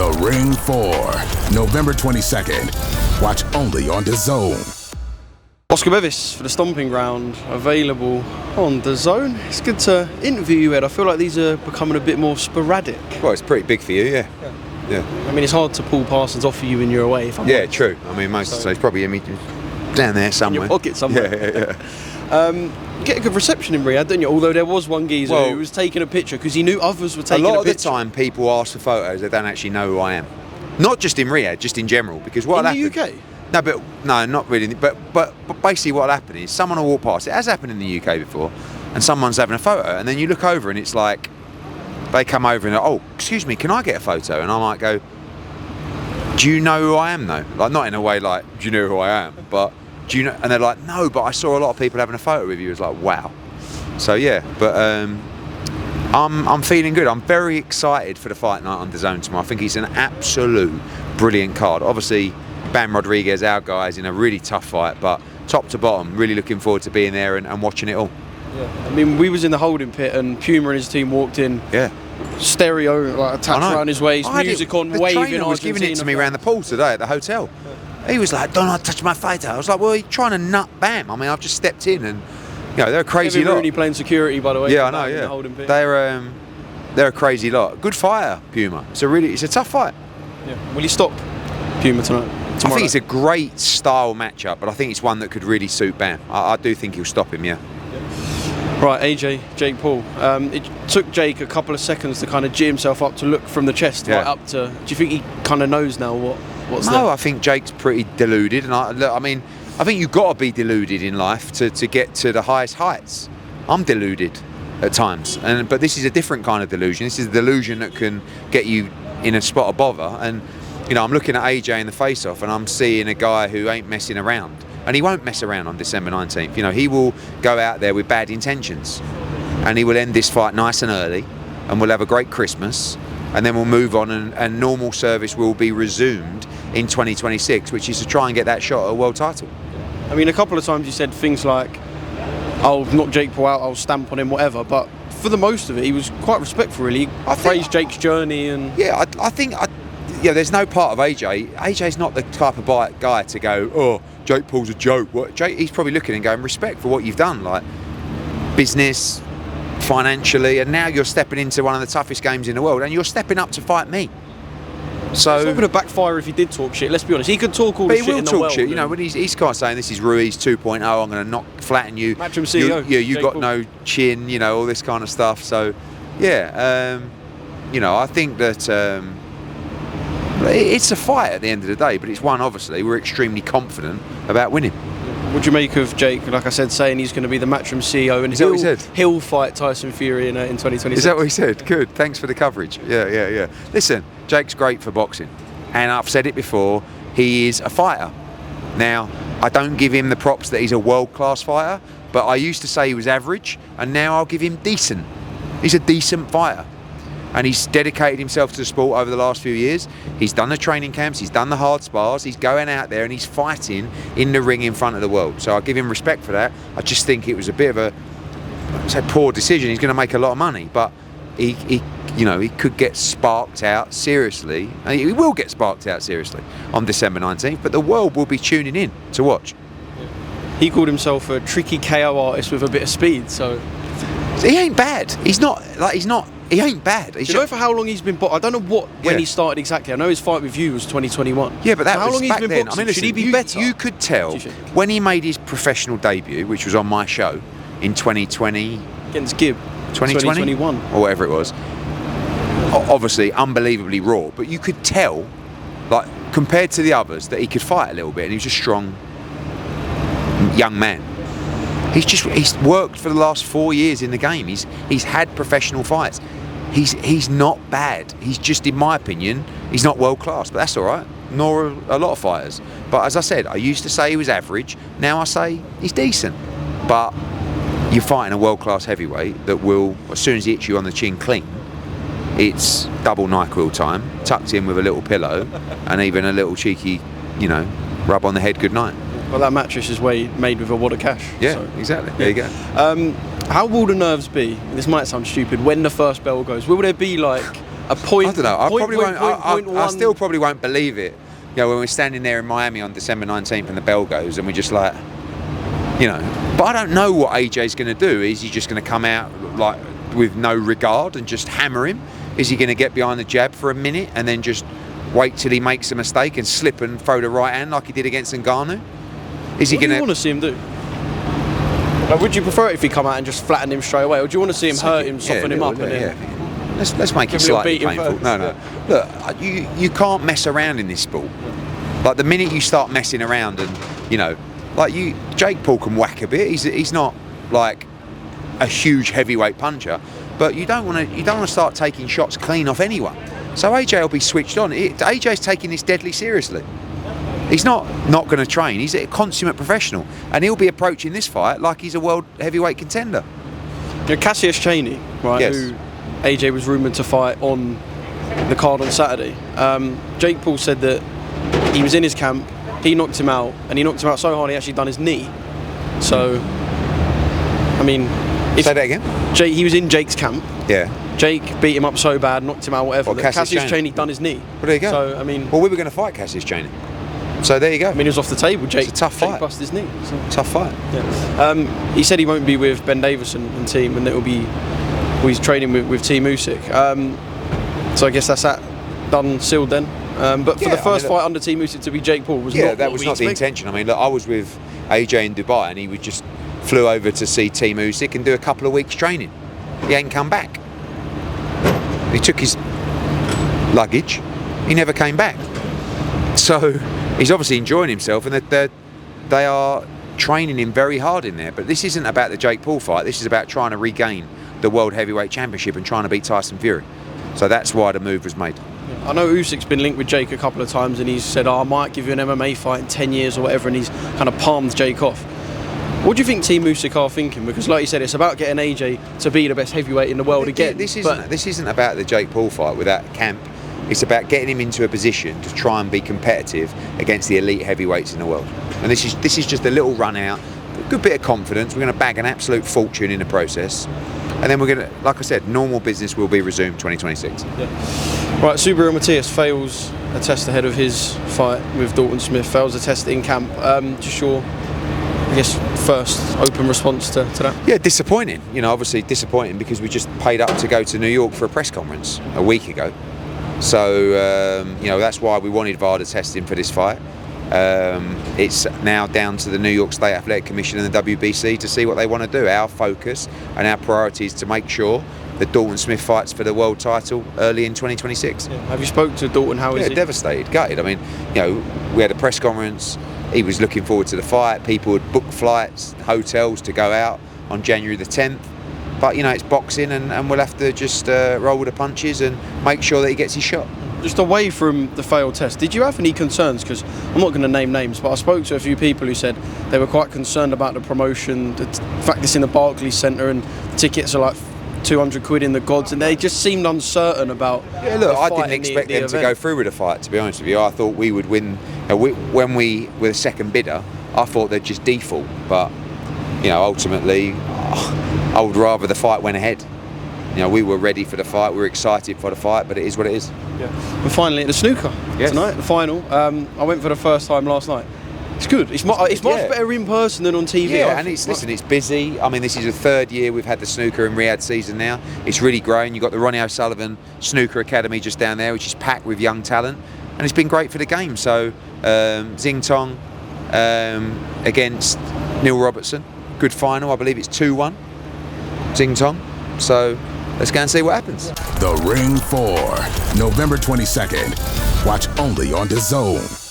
The Ring 4, November 22nd. Watch only on DAZN. Oscar Bevis for the Stomping Ground, available on DAZN. It's good to interview you, Ed. I feel like these are becoming a bit more sporadic. Well, it's pretty big for you, yeah. I mean, it's hard to pull Parsons off for you when you're away. If I'm honest. True. I mean, most of the time he's probably down there somewhere. In your pocket somewhere. You get a good reception in Riyadh, don't you? Although there was one geezer who was taking a picture because he knew others were taking a picture. A lot of the time, people ask for photos, they don't actually know who I am. Not just in Riyadh, just in general. Because what in the UK? No, not really. But basically, what'll happen is someone will walk past. It has happened in the UK before, and someone's having a photo, and then you look over, and it's like they come over and oh, excuse me, can I get a photo? And I might go, do you know who I am though? Like not in a way like, do you know who I am? But do you know? And they're like, no, but I saw a lot of people having a photo with you. It's like, wow. So yeah, but I'm feeling good. I'm very excited for the fight night on DAZN tomorrow. I think it's an absolute brilliant card. Obviously, Bam Rodriguez, our guy, is in a really tough fight, but top to bottom, really looking forward to being there and watching it all. Yeah, I mean, we was in the holding pit and Puma and his team walked in. Yeah. Stereo like attached around his waist, music on, waving. The trainer was giving it to me around the pool today at the hotel. Yeah. He was like, "Do not touch my fighter." I was like, "Well, you're trying to nut Bam." I mean, I've just stepped in and they're a crazy lot. Rooney playing security, by the way. Yeah, I know. Yeah, the holding pit. They're a crazy lot. Good fighter, Puma. It's a tough fight. Yeah. Will you stop Puma tonight? I think it's a great style matchup, but I think it's one that could really suit Bam. I do think he'll stop him, yeah. Right, AJ, Jake Paul. It took Jake a couple of seconds to kind of G himself up to look from the chest right up to... Do you think he kind of knows now what's there? No, I think Jake's pretty deluded. And I mean, I think you've got to be deluded in life to get to the highest heights. I'm deluded at times, but this is a different kind of delusion. This is a delusion that can get you in a spot of bother. And I'm looking at AJ in the face-off and I'm seeing a guy who ain't messing around. And he won't mess around on December 19th. He will go out there with bad intentions. And he will end this fight nice and early. And we'll have a great Christmas. And then we'll move on and normal service will be resumed in 2026, which is to try and get that shot at a world title. I mean, a couple of times you said things like, I'll knock Jake Paul out, I'll stamp on him, whatever. But for the most of it, he was quite respectful, really. He praised Jake's journey. And yeah, I think... there's no part of AJ. AJ's not the type of guy to go, oh, Jake Paul's a joke. He's probably looking and going, respect for what you've done, like business, financially, and now you're stepping into one of the toughest games in the world, and you're stepping up to fight me. So it's not going to backfire if he did talk shit. Let's be honest. He could talk all the shit in the world. But he will talk shit. When he's kind of saying this is Ruiz 2.0. I'm going to flatten you. Matchroom CEO. You got Paul. No chin. All this kind of stuff. So yeah, I think that. It's a fight at the end of the day, but it's one, obviously, we're extremely confident about winning. What do you make of Jake, like I said, saying he's going to be the Matchroom CEO and he'll fight Tyson Fury in 2026? Is that what he said? Good, thanks for the coverage. Yeah. Listen, Jake's great for boxing, and I've said it before, he is a fighter. Now, I don't give him the props that he's a world-class fighter, but I used to say he was average, and now I'll give him decent. He's a decent fighter. And he's dedicated himself to the sport over the last few years. He's done the training camps, he's done the hard spars, he's going out there and he's fighting in the ring in front of the world. So I give him respect for that. I just think it was a bit of a poor decision. He's going to make a lot of money, but he could get sparked out seriously. And he will get sparked out seriously on December 19th, but the world will be tuning in to watch. He called himself a tricky KO artist with a bit of speed, so... He ain't bad. He ain't bad. Do you know for how long he's been I don't know when he started exactly. I know his fight with you was 2021. Yeah, but how was long back he's been then. boxing? I mean, listen, should he be better? You could tell when he made his professional debut, which was on my show in 2020... Against Gibb. 2021. Or whatever it was. Obviously, unbelievably raw, but you could tell, like, compared to the others, that he could fight a little bit, and he was a strong young man. He's worked for the last 4 years in the game. He's had professional fights. He's not bad. He's just, in my opinion, he's not world class, but that's all right. Nor are a lot of fighters. But as I said, I used to say he was average. Now I say he's decent. But you're fighting a world class heavyweight that will, as soon as he hits you on the chin clean, it's double NyQuil time, tucked in with a little pillow, and even a little cheeky, rub on the head good night. Well, that mattress is made with a wad of cash. Yeah, so. Exactly. There you go. How will the nerves be? This might sound stupid. When the first bell goes, will there be like a point. I don't know. I point, probably point, won't. point, point I one. still probably won't believe it. You know, when we're standing there in Miami on December 19th and the bell goes, and we're just like, you know. But I don't know what AJ's going to do. Is he just going to come out like with no regard and just hammer him? Is he going to get behind the jab for a minute and then just wait till he makes a mistake and slip and throw the right hand like he did against Ngannou? Is he going to? What do you want to see him do? Like, would you prefer it if he come out and just flatten him straight away, or do you want to see him hurt him, soften him up, and then let's make it slightly painful. No. Look, you can't mess around in this sport. Like the minute you start messing around, and you know, like Jake Paul can whack a bit. He's not like a huge heavyweight puncher, but you don't want to start taking shots clean off anyone. So AJ will be switched on. AJ's taking this deadly seriously. He's not going to train. He's a consummate professional, and he'll be approaching this fight like he's a world heavyweight contender. You know, Cassius Chaney, right? Yes. Who AJ was rumoured to fight on the card on Saturday. Jake Paul said that he was in his camp, he knocked him out, and he knocked him out so hard he actually done his knee. So, I mean, Say that again. He was in Jake's camp. Yeah. Jake beat him up so bad, knocked him out, whatever. Well, Cassius Chaney done his knee. Well, there you go. So, I mean, well, we were going to fight Cassius Chaney. So there you go. I mean, he was off the table. Jake, it's a tough fight. Jake busted his knee. So. Tough fight. Yeah. He said he won't be with Ben Davison and team, and it'll be he's training with Team Usyk. So I guess that's that done, sealed then. But for the first fight under Team Usyk to be Jake Paul was not that was not the intention. I mean, look, I was with AJ in Dubai, and he would just flew over to see Team Usyk and do a couple of weeks training. He ain't come back. He took his luggage. He never came back. So he's obviously enjoying himself, and they are training him very hard in there. But this isn't about the Jake Paul fight. This is about trying to regain the World Heavyweight Championship and trying to beat Tyson Fury. So that's why the move was made. I know Usyk's been linked with Jake a couple of times, and he's said, I might give you an MMA fight in 10 years or whatever, and he's kind of palmed Jake off. What do you think Team Usyk are thinking? Because like you said, it's about getting AJ to be the best heavyweight in the world again. This isn't about the Jake Paul fight with that camp. It's about getting him into a position to try and be competitive against the elite heavyweights in the world. And this is just a little run out, a good bit of confidence. We're going to bag an absolute fortune in the process. And then we're going to, like I said, normal business will be resumed 2026. Yeah. Right, Subaru Matias fails a test ahead of his fight with Dalton Smith, fails a test in camp. Just your, I guess, first open response to that? Yeah, disappointing. You know, obviously disappointing because we just paid up to go to New York for a press conference a week ago. So, you know, that's why we wanted VADA testing for this fight. It's now down to the New York State Athletic Commission and the WBC to see what they want to do. Our focus and our priority is to make sure that Dalton Smith fights for the world title early in 2026. Yeah. Have you spoke to Dalton? How is he? Devastated, gutted. I mean, you know, we had a press conference. He was looking forward to the fight. People had booked flights, hotels to go out on January the 10th. But, you know, it's boxing, and we'll have to just roll with the punches and make sure that he gets his shot. Just away from the failed test, did you have any concerns? Because I'm not going to name names, but I spoke to a few people who said they were quite concerned about the promotion, the fact it's in the Barclays Centre and tickets are like 200 quid in the gods, and they just seemed uncertain about. Yeah, look, I didn't expect them to go through with the fight, to be honest with you. I thought we would win. When we were the second bidder, I thought they'd just default, but, you know, ultimately, I would rather the fight went ahead. You know, we were ready for the fight, we were excited for the fight, but it is what it is. Yeah. And finally, the snooker tonight, the final. I went for the first time last night. It's good. It's much better in person than on TV. Yeah, and it's busy. I mean, this is the third year we've had the snooker in Riyadh season now. It's really growing. You've got the Ronnie O'Sullivan Snooker Academy just down there, which is packed with young talent, and it's been great for the game. So, Xing Tong against Neil Robertson, good final. I believe it's 2-1. Xing Tong. So let's go and see what happens. The Ring 4, November 22nd. Watch only on DAZN.